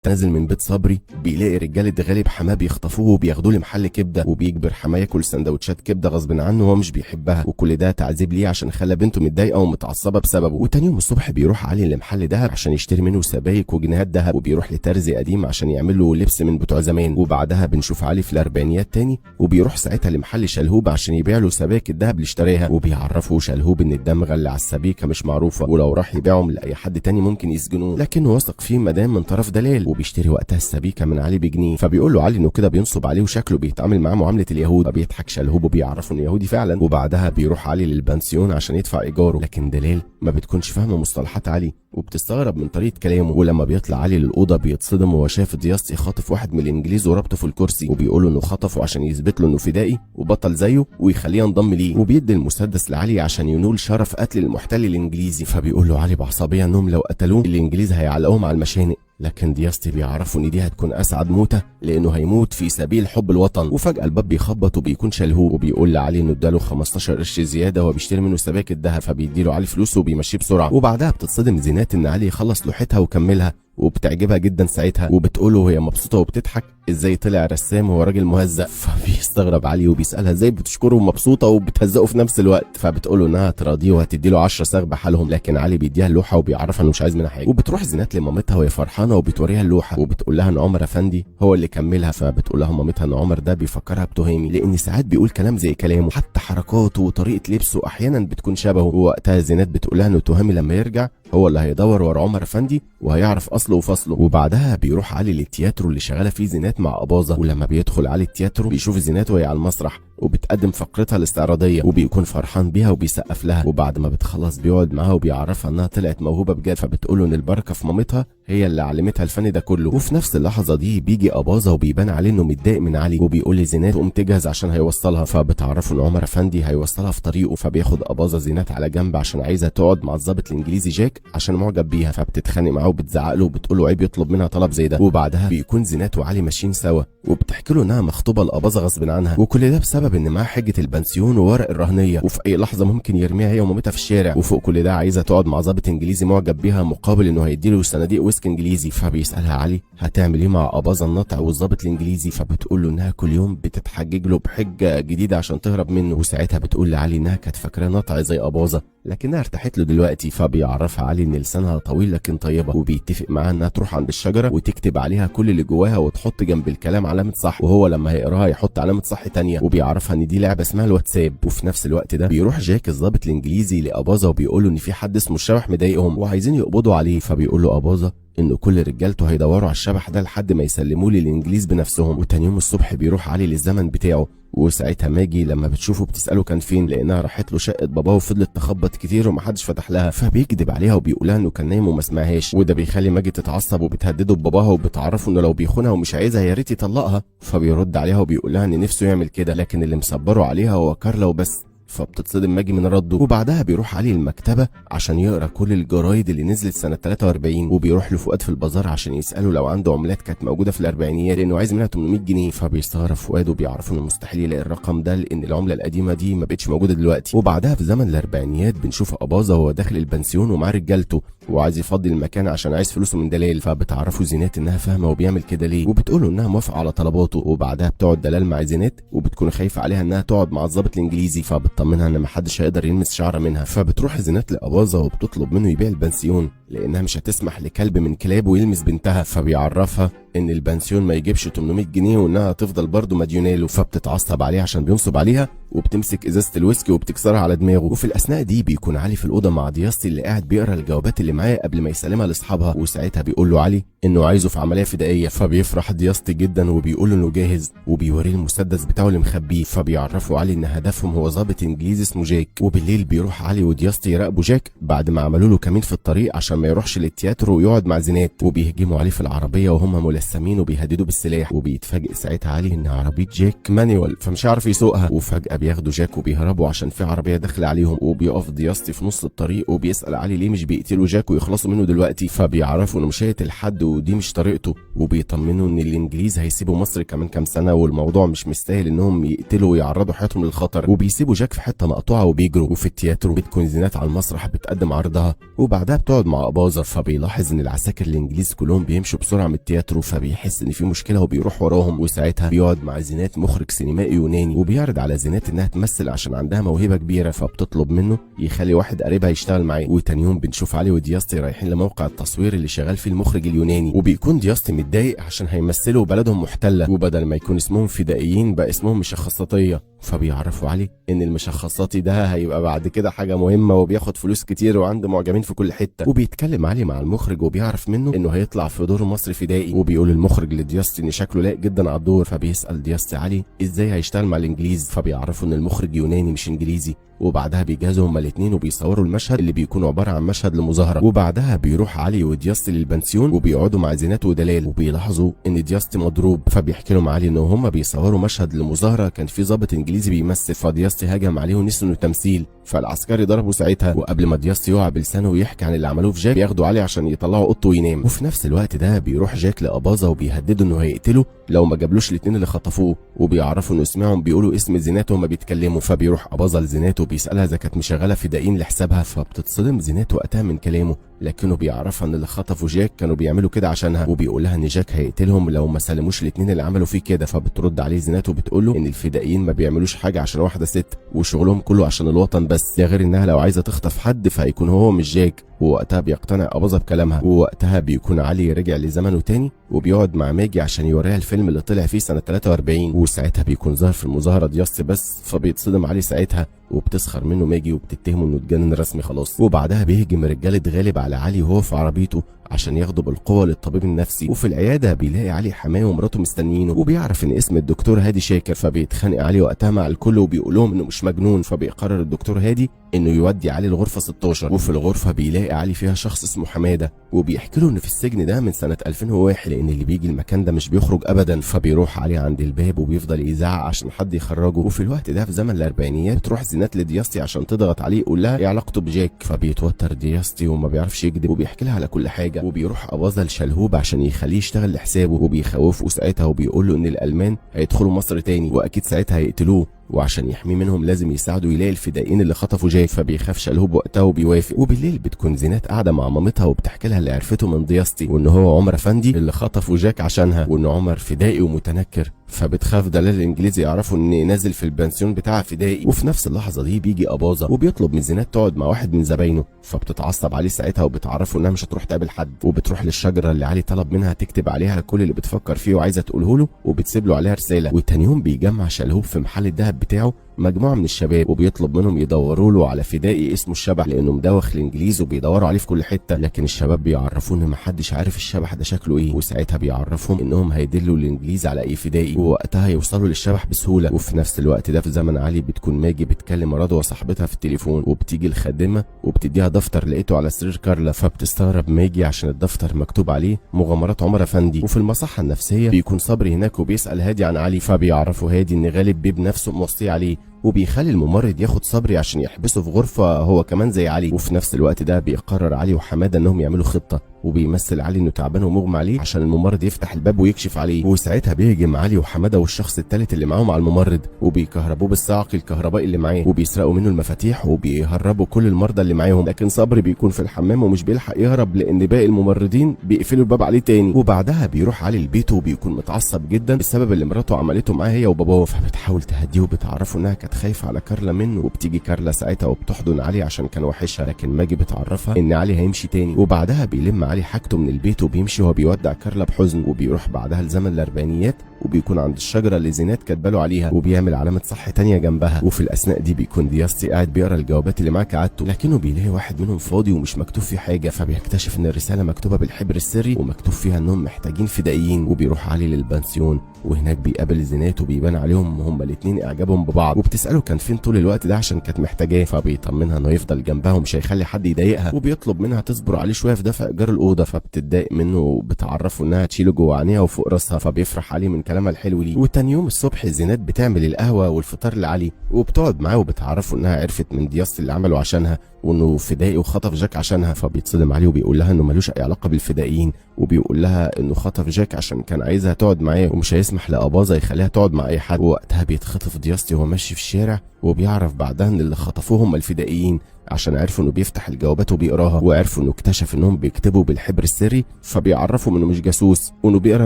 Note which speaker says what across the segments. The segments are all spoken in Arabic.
Speaker 1: نازل من بيت صبري بيلاقي رجاله غالب حماه بيخطفوه وبياخدوه لمحل كبده، وبيجبر حماه ياكل سندوتشات كبده غصب عنه وهو مش بيحبها، وكل ده تعذيب ليه عشان خلى بنته متضايقه ومتعصبه بسببه. وتاني يوم الصبح بيروح علي لمحل دهب عشان يشتري منه سبايك وجنيهات دهب، وبيروح لترزي قديم عشان يعمل له لبس من بتوع زمان. وبعدها بنشوف علي في الاربعينيات تاني، وبيروح ساعتها لمحل شلهوب عشان يبيع له سبايك الدهب اللي اشتراها، وبيعرفه شلهوب ان الدمغه اللي على السبيكه مش معروفه، ولو راح يبيعهم لاي حد تاني ممكن يسجنوه، لكنه واثق فيه مدام من طرف دلال. وبيشتري وقتها السبيكه من علي بجنيه، فبيقول له علي انه كده بينصب عليه وشكله بيتعامل معاه معامله اليهود، فبيضحك شلهوب وبيعرفه انه يهودي فعلا. وبعدها بيروح علي للبنسيون عشان يدفع ايجاره، لكن دلال ما بتكونش فاهمه مصطلحات علي وبتستغرب من طريقه كلامه. ولما بيطلع علي للاوضه بيتصدم وهو شايف دياسطي خاطف واحد من الانجليز وربطه في الكرسي، وبيقول له انه خطفه عشان يثبت له انه فدائي وبطل زيه ويخليه ينضم ليه، وبيدي المسدس لعلي عشان ينول شرف قتل المحتل الانجليزي. فبيقول له علي بعصبيه انهم لو قتلوه الانجليز هيعلقوهم على المشانق، لكن دياسطي بيعرفوا ان دي هتكون اسعد موته لانه هيموت في سبيل حب الوطن. وفجاه الباب بيخبط وبيكون شلهوب، وبيقول لعلي انه اداله 15 قرش زياده وهو بيشتري منه سبائك الدهب، فبيديله علي فلوسه وبيمشيه بسرعه. وبعدها بتتصدم زينات ان علي يخلص لوحتها وكملها، وبتعجبها جدا ساعتها، وبتقوله وهي مبسوطه وبتضحك ازاي طلع رسام وهو راجل مهزأ. فبيستغرب علي وبيسالها ازاي بتشكره ومبسوطه وبتهزقه في نفس الوقت، فبتقوله انها تراضيه وهتديله 10 صاغ بحالهم، لكن علي بيديها اللوحه وبيعرفها انه مش عايز منها حاجه. وبتروح زينات لمامتها وهي فرحانه وبتوريها اللوحه، وبتقول لها ان عمر افندي هو اللي كملها. فبتقول لها مامتها ان عمر ده بيفكرها بتهامي لان ساعات بيقول كلام زي كلامه، حتى حركاته وطريقه لبسه احيانا بتكون شبهه. ووقتها زينات بتقول لها انه تهامي لما يرجع هو اللي هيدور ورا عمر افندي وهيعرف اصله وفصله. وبعدها بيروح علي للتياترو اللي شغاله فيه زينات مع اباظه، ولما بيدخل علي التياترو بيشوف زينات وهي على المسرح وبتقدم فقرتها الاستعراضيه، وبيكون فرحان بيها وبيسقف لها. وبعد ما بتخلص بيقعد معاها وبيعرفها انها طلعت موهوبه بجد، فبتقول له ان البركه في مامتها هي اللي علمتها الفن ده كله. وفي نفس اللحظه دي بيجي اباظه وبيبان عليه انه متضايق من علي، وبيقول لزينات تقوم تجهز عشان هيوصلها، فبتعرفه ان عمر افندي هيوصلها في طريقه. فبياخد اباظه زينات على جنب عشان عايزه تقعد مع الضابط الانجليزي جاك عشان معجب بيها، فبتتخانق معاه وبتزعق له وبتقول له عيب يطلب منها طلب زي ده. وبعدها بيكون زينات وعلي ماشيين سوا وبتحكي له انها مخطوبه لاباظه غصب عنها، وكل ده بسبب ان معاها حجه البنسيون وورق الرهنيه، وفي اي لحظه ممكن يرميها هي ومامتها في الشارع. وفوق كل ده عايزه تقعد مع ضابط انجليزي معجب بيها مقابل انه هيديله صناديق ويسك انجليزي. فبيسالها علي هتعمل ايه مع اباظه الناطع والضابط الانجليزي، فبتقول له انها كل يوم بتتحجج له بحجه جديده عشان تهرب منه. وساعتها بتقول لعلي انها كانت فاكراه ناطع زي اباظه لكنها ارتاحت له دلوقتي. فبيعرفها علي ان لسانها طويل لكن طيبه، وبيتفق معاها انها تروح عند الشجره وتكتب عليها كل اللي جواها وتحط جنب الكلام علامه صح، وهو لما هيقراها يحط علامه صح تانية. وبيعرفها ان دي لعبه اسمها الواتساب. وفي نفس الوقت ده بيروح جاك الضابط الانجليزي لاباظه وبيقول له ان في حد اسمه الشبح مضايقهم وعايزين يقبضوا عليه. فبيقول له اباظه انه كل رجالته هيدوروا على الشبح ده لحد ما يسلموه للانجليز بنفسهم. وتاني يوم الصبح بيروح علي للزمن بتاعه، وساعتها ماجي لما بتشوفه بتساله كان فين، لانها راحت له شقه باباه وفضلت تخبط كتير ومحدش فتح لها. فبيكذب عليها وبيقولها انه كان نايم وما سمعهاش، وده بيخلي ماجي تتعصب وبتهدده بباباها وبتعرفه انه لو بيخونها ومش عايزها يا ريت يطلقها. فبيرد عليها وبيقولها ان نفسه يعمل كده لكن اللي مصبره عليها هو كارلا وبس. فبتتصدم ماجي من رده. وبعدها بيروح علي المكتبه عشان يقرا كل الجرايد اللي نزلت سنه 43، وبيروح لفؤاد في البازار عشان يساله لو عنده عملات كانت موجوده في الاربعينيات لانه عايز منها 800 جنيه. فبيستغرب فؤاد وبيعرف انه مستحيل يلاقي الرقم ده لان العمله القديمه دي ما بقتش موجوده دلوقتي. وبعدها في زمن الاربعينيات بنشوف اباظه وهو داخل البنسيون ومعاه رجالته وعايز يفضي المكان عشان عايز فلوسه من دلال. فبتعرفه زينات انها فاهمه وبيعمل كده ليه، وبتقول له انها موافقه على طلباته. وبعدها بتقعد دلال مع زينات وبتكون خايفه عليها انها تقعد مع الضابط الانجليزي، فبتطمنها ان محدش هيقدر يلمس شعره منها. فبتروح زينات لاباظه وبتطلب منه يبيع البنسيون لانها مش هتسمح لكلب من كلابه يلمس بنتها. فبيعرفها ان البنسيون ما يجيبش 800 جنيه وانها تفضل برضه مديوناله. فبتتعصب عليه عشان بينصب عليها وبتمسك ازازه الويسكي وبتكسرها على دماغه. وفي الاثناء دي بيكون علي في الاوضه مع دياسطي اللي قاعد بيقرا الجوابات اللي معاه قبل ما يسلمها لاصحابها، وساعتها بيقول له علي انه عايزه في عمليه فدائيه. فبيفرح دياسطي جدا وبيقول له انه جاهز وبيوريه المسدس بتاعه اللي مخبيه. فبيعرفوا علي ان هدفهم هو ضابط انجليزي اسمه جاك. وبالليل بيروح علي ودياسطي يراقبوا جاك بعد ما عملوا له كمين في الطريق عشان ما يروحش للتياترو ويقعد مع زينات، وبيهجموا عليه في العربيه وهم ملثمين ملثمين وبيهددوا بالسلاح. وبيتفاجئ ساعتها علي ان عربيه جاك مانيوال فمش عارف يسوقها، وفجاه بياخدوا جاك وبيهربوا عشان في عربيه داخله عليهم. وبيقف دياستي في نص الطريق وبيسال علي ليه مش بيقتلوا جاك ويخلصوا منه دلوقتي. فبيعرفوا انه مش هيقتل حد ودي مش طريقته، وبيطمنوا ان الانجليز هيسيبوا مصر كمان كام سنه والموضوع مش مستاهل انهم يقتلوا ويعرضوا حياتهم للخطر. وبيسيبوا جاك في حته مقطوعه وبيجروا. وفي التياترو بتكون زينات على المسرح بتقدم عرضها وبعدها بتقعد مع اباظه. فبيلاحظ ان العساكر الانجليز كلهم بيمشوا بسرعه من التياترو، فبيحس ان في مشكله وبيروح وراهم. وساعتها بيقعد مع زينات مخرج سينمائي يوناني وبيعرض على زينات انها تمثل عشان عندها موهبه كبيره، فبتطلب منه يخلي واحد قريبها يشتغل معاه. وتاني يوم بنشوف علي ودياستي رايحين لموقع التصوير اللي شغال فيه المخرج اليوناني، وبيكون دياستي متضايق عشان هيمثلوا بلدهم محتله وبدل ما يكون اسمهم فدائيين بقى اسمهم مشخصاتيه. فبيعرفوا علي ان المشخصاتي ده هيبقى بعد كده حاجه مهمه وبياخد فلوس كتير وعنده معجبين في كل حته. وبيتكلم علي مع المخرج وبيعرف منه انه هيطلع في دور مصري فدائي، وبيقول المخرج لدياستي ان شكله لايق جدا على الدور. فبيسال دياستي علي ازاي هيشتغل مع الانجليز، فبيعرفوا ان المخرج يوناني مش انجليزي. وبعدها بيجهزوا هما الاثنين وبيصوروا المشهد اللي بيكون عباره عن مشهد لمظاهره. وبعدها بيروح علي ودياستي للبنسيون وبيقعدوا مع زينات ودلال وبيلاحظوا ان دياستي مضروب. فبيحكي لهم علي ان هما بيصوروا مشهد لمظاهره كان في ضابط انجليزي بيمثل، فدياستي هجم عليه ونسوا انه تمثيل، فالعسكري ضربه ساعتها. وقبل ما دياستي يقع بلسانه ويحكي عن اللي عملوه في جاك بياخدوا علي عشان يطلعوا اوضته وينام. وفي نفس الوقت ده بيروح جاك لاباظه وبيهددوا انه هيقتله لو ما جابلوش الاثنين اللي خطفوه، وبيعرفوا انه سمعهم بيقولوا اسم زينات وهما بيتكلموا. فبيروح اباظه لزينات وبيسالها اذا كانت مشغله فدائيين لحسابها، فبتتصدم زينات وقتها من كلامه، لكنه بيعرفها ان اللي خطفوا جاك كانوا بيعملوا كده عشانها. وبيقول لها ان جاك هيقتلهم لو ما سلموش الاثنين اللي عملوا فيه كده. فبترد عليه زينات وبتقول له ان الفدائيين ما بيعملوش حاجه عشان واحده ست وشغلهم كله عشان الوطن بس، ده غير انها لو عايزه تخطف حد فهيكون هو مش جاك. ووقتها بيقتنع اباظه بكلامها. ووقتها بيكون علي رجع لزمنه تاني وبيقعد مع ماجي عشان يوريها الفيلم اللي طلع فيه سنه 43. وساعتها بيكون ظاهر في المظاهره دياستي بس، فبيتصدم علي ساعتها وبتسخر منه ماجي وبتتهمه انه اتجنن رسمي خلاص. وبعدها بيهجم رجاله غالب على علي وهو في عربيته عشان ياخده بالقوه للطبيب النفسي. وفي العياده بيلاقي علي حماه ومراته مستنيينه، وبيعرف ان اسم الدكتور هادي شاكر. فبيتخانق علي وقتها مع الكل وبيقول لهم انه مش مجنون. فبيقرر الدكتور هادي انه يودي علي الغرفه 16. وفي الغرفه بيلاقي علي فيها شخص اسمه حماده وبيحكي له ان في السجن ده من سنه 2001 لان اللي بيجي المكان ده مش بيخرج ابدا. فبيروح علي عند الباب وبيفضل يزعق عشان حد يخرجه. وفي الوقت ده في زمن الاربعينيات بتروح زينات لدياستي عشان تضغط عليه يقول لها ايه علاقته بجاك. فبيتوتر دياستي وما بيعرفش يكذب وبيحكي لها على كل حاجه. وبيروح اباظه لشلهوب عشان يخليه يشتغل لحسابه وبيخوفه ساعتها وبيقول له ان الالمان هيدخلوا مصر تاني واكيد ساعتها هيقتلوه، وعشان يحميه منهم لازم يساعده يلاقي الفدائيين اللي خطفوا جاك. فبيخاف شلهوب وقتها وبيوافق. وبالليل بتكون زينات قاعده مع مامتها وبتحكي لها اللي عرفته من دياستي وان هو عمر افندي اللي خطفوا جاك عشانها وان عمر فدائي ومتنكر. فبتخاف دلال الانجليزي يعرفوا ان نازل في البنسيون بتاعها فدائي. وفي نفس اللحظه دي بيجي اباظه وبيطلب من زينات تقعد مع واحد من زباينه، فبتتعصب عليه ساعتها وبتعرفه انها مش هتروح تقابل حد. وبتروح للشجره اللي علي طلب منها تكتب عليها كل اللي بتفكر فيه وعايزه تقوله له وبتسيب له عليها رساله. وتاني يوم بيجمع شلهوب في محل الذهب بتاعه مجموعه من الشباب وبيطلب منهم يدوروا له على فدائي اسمه الشبح لانه مدوخ الانجليز وبيدوروا عليه في كل حته. لكن الشباب بيعرفوه ان محدش عارف الشبح ده شكله ايه. وساعتها بيعرفهم انهم هيدلوا الانجليز على اي فدائي ووقتها يوصلوا للشبح بسهوله. وفي نفس الوقت ده في زمن علي بتكون ماجي بتكلم رضوى صاحبتها في التليفون وبتيجي الخادمه وبتديها دفتر لقيته على سرير كارلا. فبتستغرب ماجي عشان الدفتر مكتوب عليه مغامرات عمر افندي. وفي المصحه النفسيه بيكون صبري هناك وبيسال هادي عن علي. فبيعرفوا هادي ان غالب بيه بنفسه موصي عليه وبيخلي الممرض ياخد صبري عشان يحبسه في غرفه هو كمان زي علي. وفي نفس الوقت ده بيقرر علي وحماده انهم يعملوا خطه وبيمثل علي انه تعبان ومغمى عليه عشان الممرض يفتح الباب ويكشف عليه. وساعتها بيهجم علي وحماده والشخص الثالث اللي معاهم على الممرض وبيكهربوه بالصاعق الكهربائي اللي معاه وبيسرقوا منه المفاتيح وبيهربوا كل المرضى اللي معاهم. لكن صبري بيكون في الحمام ومش بيلحق يهرب لان باقي الممرضين بيقفلوا الباب عليه تاني. وبعدها بيروح علي لبيته وبيكون متعصب جدا بسبب اللي مراته عملته معاه هي وباباه. فبتحاول تهديه وبتعرفه انها كانت خايفه على كارلا منه. وبتيجي كارلا ساعتها وبتحضن علي عشان كان وحشها، لكن ماجي بتعرفها ان علي هيمشي تاني. وبعدها بيلم علي حاجته من البيت وبيمشي وهو بيودع كارلا بحزن. وبيروح بعدها لزمن الاربعينيات وبيكون عند الشجره اللي زينات كاتباله عليها، وبيعمل علامه صح تانية جنبها. وفي الاثناء دي بيكون دياستي قاعد بيقرا الجوابات اللي معاه كعادته، لكنه بيلاقي واحد منهم فاضي ومش مكتوب فيه حاجه، فبيكتشف ان الرساله مكتوبه بالحبر السري ومكتوب فيها انهم محتاجين فدائيين. وبيروح علي للبنسيون وهناك بيقابل زينات وبيبان عليهم هما الاثنين اعجابهم ببعض، وبتساله كان فين طول الوقت ده عشان كانت محتاجاه، فبيطمنها انه يفضل جنبها ومش هيخلي حد يضايقها، وبيطلب منها تصبر عليه شويه في دفع ايجار الاوضه، فبتتضايق منه وبتعرفه انها تشيله جوه عينيها وفوق راسها، فبيفرح عليه من كلامها الحلو ليه. وتاني يوم الصبح زينات بتعمل القهوه والفطار لعلي وبتقعد معاه وبتعرفه انها عرفت من دياس اللي عمله عشانها وانه فدائي وخطف جاك عشانها، فبيتصدم عليه وبيقول لها انه ملوش اي علاقه بالفدائيين، وبيقول لها انه خطف جاك عشان كان عايزها تقعد معاه ومش هيسمح لاباظه يخليها تقعد مع اي حد. ووقتها بيتخطف دياستي وهو ماشي في الشارع، وبيعرف بعدها ان اللي خطفوه هم الفدائيين عشان عرفوا انه بيفتح الجوابات وبيقراها، وعرفوا انه اكتشف انهم بيكتبوا بالحبر السري، فبيعرفوا انه مش جاسوس وانه بيقرا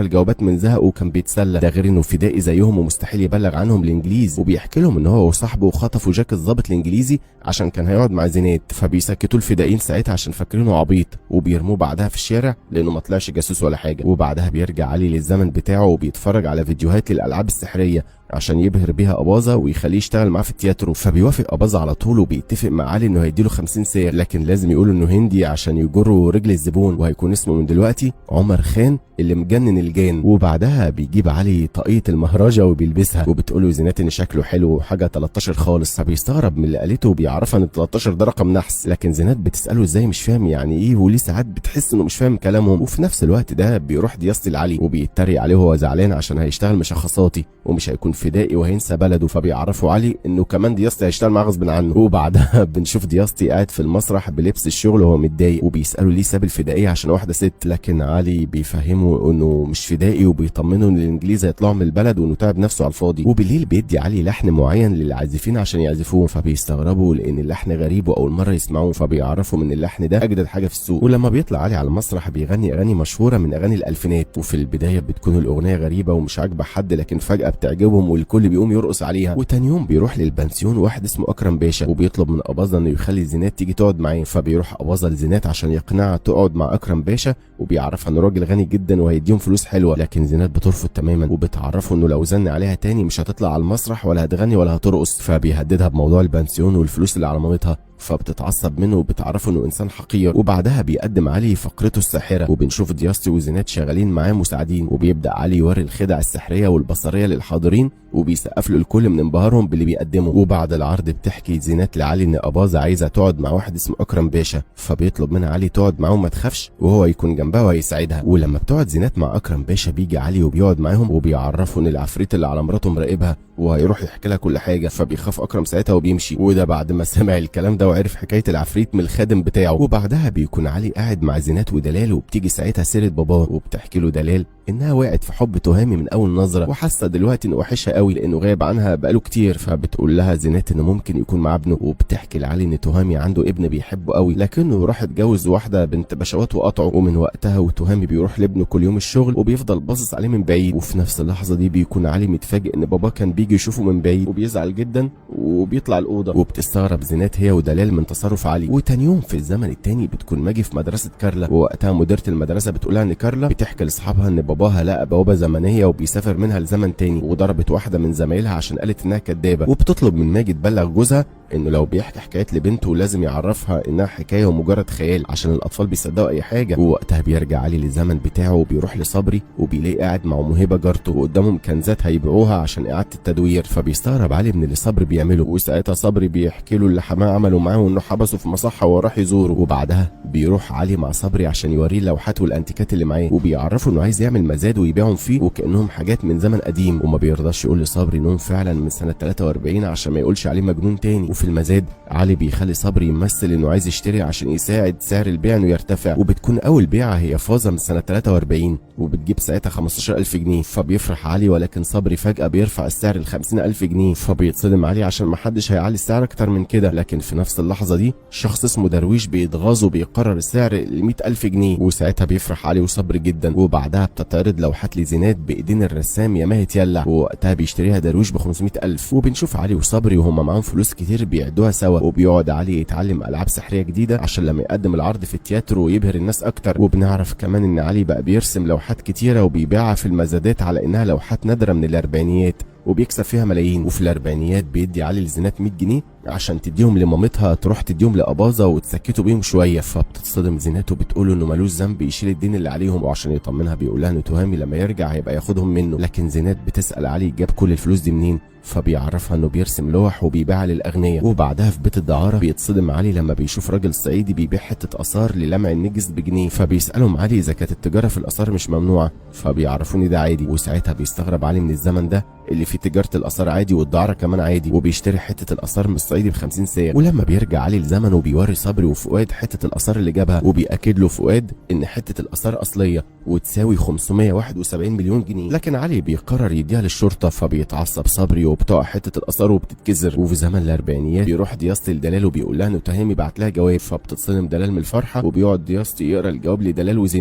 Speaker 1: الجوابات من زهقه وكان بيتسلى، ده غير انه فدائي زيهم ومستحيل يبلغ عنهم الانجليز. وبيحكي لهم ان هو وصاحبه خطفوا جاك الضابط الانجليزي عشان كان هيقعد مع زينات، فبيسكتوا الفدائيين ساعتها عشان فاكرينه عبيط وبيرموه بعدها في الشارع لانه ما طلعش جاسوس ولا حاجه. وبعدها بيرجع علي للزمن بتاعه وبيتفرج على فيديوهات للالعاب السحريه عشان يبهر بيها اباظه ويخليه يشتغل معاه في التياترو، فبيوافق اباظه على طول وبيتفق مع علي انه هيديله 50 سعر، لكن لازم يقول انه هندي عشان يجروا رجل الزبون، وهيكون اسمه من دلوقتي عمر خان اللي مجنن الجان. وبعدها بيجيب علي طاقية المهرجة وبيلبسها، وبتقوله زينات ان شكله حلو وحاجة 13 خالص، فبيستغرب من اللي قالته وبيعرفها ان 13 ده رقم نحس، لكن زينات بتسأله ازاي مش فاهم يعني ايه، وليه ساعات بتحس انه مش فاهم كلامهم. وفي نفس الوقت ده بيروح دياستي لعلي وبيتريق عليه وهو زعلان عشان هيشتغل مشخصاتي ومش هيكون فدائي وهينسى بلده، فبيعرفوا علي انه كمان دياستي هيشتغل معاه غصب عنه. وبعدها بنشوف دياستي قاعد في المسرح بلبس الشغل وهو متضايق، وبيسأله ليه ساب الفدائية عشان واحدة ست، لكن علي بيفهمه انه مش فدائي وبيطمنه ان الانجليز هيطلعوا من البلد وانه تعب نفسه على الفاضي. وبالليل بيدي علي لحن معين للعازفين عشان يعزفوه، فبيستغربوا لان اللحن غريب واول مره يسمعوه، فبيعرفوا من اللحن ده اجدد حاجه في السوق. ولما بيطلع علي على المسرح بيغني اغاني مشهوره من اغاني الالفينات، وفي البدايه بتكون الاغنيه غريبه ومش عاجبه حد، لكن فجاه بتعجبهم والكل بيقوم يرقص عليها. وتاني يوم بيروح للبنسيون واحد اسمه اكرم باشا وبيطلب من اباظه انه يخلي زينات تيجي تقعد معاه، فبيروح اباظه لزينات عشان يقنعها تقعد مع اكرم باشا، وبيعرفها انه راجل غني جدا وهيديهم فلوس حلوه، لكن زينات بترفض تماما وبتعرفه انه لو زن عليها تاني مش هتطلع على المسرح ولا هتغني ولا هترقص، فبيهددها بموضوع البنسيون والفلوس اللي على مامتها، فبتتعصب منه وبتعرفه انه انسان حقير. وبعدها بيقدم علي فقرته الساحره، وبنشوف دياستي وزينات شغالين معاه مساعدين، وبيبدا علي يوري الخدع السحريه والبصريه للحاضرين وبيسقف له الكل من انبهارهم باللي بيقدمه. وبعد العرض بتحكي زينات لعلي ان اباظه عايزه تقعد مع واحد اسمه اكرم باشا، فبيطلب منها علي تقعد معاه وما تخافش وهو يكون جنبها وهيساعدها. ولما بتقعد زينات مع اكرم باشا بيجي علي وبيقعد معاهم وبيعرفوا ان العفريت اللي على مراته مراقبها وهيروح يحكي لها كل حاجه، فبيخاف اكرم ساعتها وبيمشي، وده بعد ما سمع الكلام ده وعرف حكايه العفريت من الخادم بتاعه. وبعدها بيكون علي قاعد مع زينات ودلال، وبتيجي ساعتها سيره باباه وبتحكي له دلال انها وقعت في حب تهامي من اول نظره، وحاسه دلوقتي انه وحشها قوي لانه غايب عنها بقاله كتير، فبتقول لها زينات انه ممكن يكون مع ابنه، وبتحكي لعلي ان تهامي عنده ابن بيحبه قوي لكنه راح اتجوز واحده بنت بشوات وقطعه، ومن وقتها وتهامي بيروح لابنه كل يوم الشغل وبيفضل باصص عليه من بعيد. وفي نفس اللحظه دي بيكون علي متفاجئ ان باباه كان بيجي يشوفه من بعيد وبيزعل جدا وبيطلع الاوضه، وبتستغرب زينات هي ودلال من تصرف علي. وتاني يوم في الزمن التاني بتكون ماجي في مدرسه كارلا، ووقتها مديره المدرسه بتقولها ان كارلا بتحكي لاصحابها ان باباها لقى بوابه زمنيه وبيسافر منها لزمن تاني، وضربت واحده من زمايلها عشان قالت انها كدابه، وبتطلب من ماجي تبلغ جوزها انه لو بيحكي حكايات لبنته لازم يعرفها انها حكايه ومجرد خيال عشان الاطفال بيصدقوا اي حاجه. ووقتها بيرجع علي للزمن بتاعه وبيروح لصبري وبيلاقي قاعد مع موهبه جارته وقدامهم كنزات هيبيعوها عشان اعاده التدوير، فبيستغرب علي من اللي صبري بيعمله، وساعتها صبري بيحكي له اللي حماه عمله معاه وانه حبسه في مصحه وراح يزوره. وبعدها بيروح علي مع صبري عشان يوريه اللوحات والانتيكات اللي معاه، وبيعرفه انه عايز يعمل مزاد ويبيعهم فيه وكانهم حاجات من زمن قديم، وما بيرضاش يقول لصبري انهم فعلا من سنه 43 عشان ما يقولش عليه مجنون تاني. وفي المزاد علي بيخلي صبري يمثل انه عايز يشتري عشان يساعد سعر البيع انه يرتفع، وبتكون اول بيعه هي فازه من سنه 43 وبتجيب ساعتها 15000 جنيه، فبيفرح علي ولكن صبري فجاه بيرفع السعر ل 50000 جنيه، فبيتصدم علي عشان ما حدش هيعلي السعر اكتر من كده، لكن في نفس اللحظه دي شخص اسمه درويش بيتغاظ وبيقرر السعر ل 100000 جنيه، وساعتها بيفرح علي وصبري جدا. وبعدها بتتعرض لوحات لزينات بايدين الرسام يا ماهت يلا، ووقتها بيشتريها درويش ب 500,000. وبنشوف علي وصبري وهم معاهم فلوس كتير بيعدوها سوا، وبيقعد علي يتعلم العاب سحريه جديده عشان لما يقدم العرض في التياترو ويبهر الناس اكتر. وبنعرف كمان ان علي بقى بيرسم لوحات كتيره وبيبيعها في المزادات على انها لوحات نادره من الاربعينيات وبيكسب فيها ملايين. وفي الاربعينيات بيدي علي لزينات 100 جنيه عشان تديهم لمامتها تروح تديهم لأباظة وتسكتوا بيهم شويه. فبتتصدم زينات وبتقول انه ملوش ذنب يشيل الدين اللي عليهم، وعشان يطمنها بيقول لها ان تهامي لما يرجع هيبقى ياخدهم منه. لكن زينات بتسال علي جاب كل الفلوس دي منين، فبيعرفها انه بيرسم لوح وبيبيعها للاغنياء. وبعدها في بيت الدعاره بيتصدم علي لما بيشوف راجل صعيدي بيبيع حته اثار للمع النجس بجنيه. فبيسالهم علي اذا كانت التجاره في الاثار مش ممنوعه، فبيعرفوني ده عادي. وساعتها بيستغرب علي من الزمن ده اللي فيه تجاره الاثار عادي والدعاره كمان عادي، وبيشتري حته الاثار من الصعيدي ب 50 ساغ. ولما بيرجع علي لزمنه وبيوري صبري وفؤاد حته الاثار اللي جابها، وبياكد له فؤاد ان حته الاثار اصليه وتساوي 571 مليون جنيه. لكن علي بيقرر يديها للشرطه، فبيتعصب صبري وبتقع حته الاثار وبتتكسر. وفي زمن الاربعينيات بيروح دياسطي لدلال وبيقول لها انه تهامي بعت لها جواب، فبتتصدم دلال من الفرحه وبيقعد دياسطي يقرا الجواب لدلال وزينات.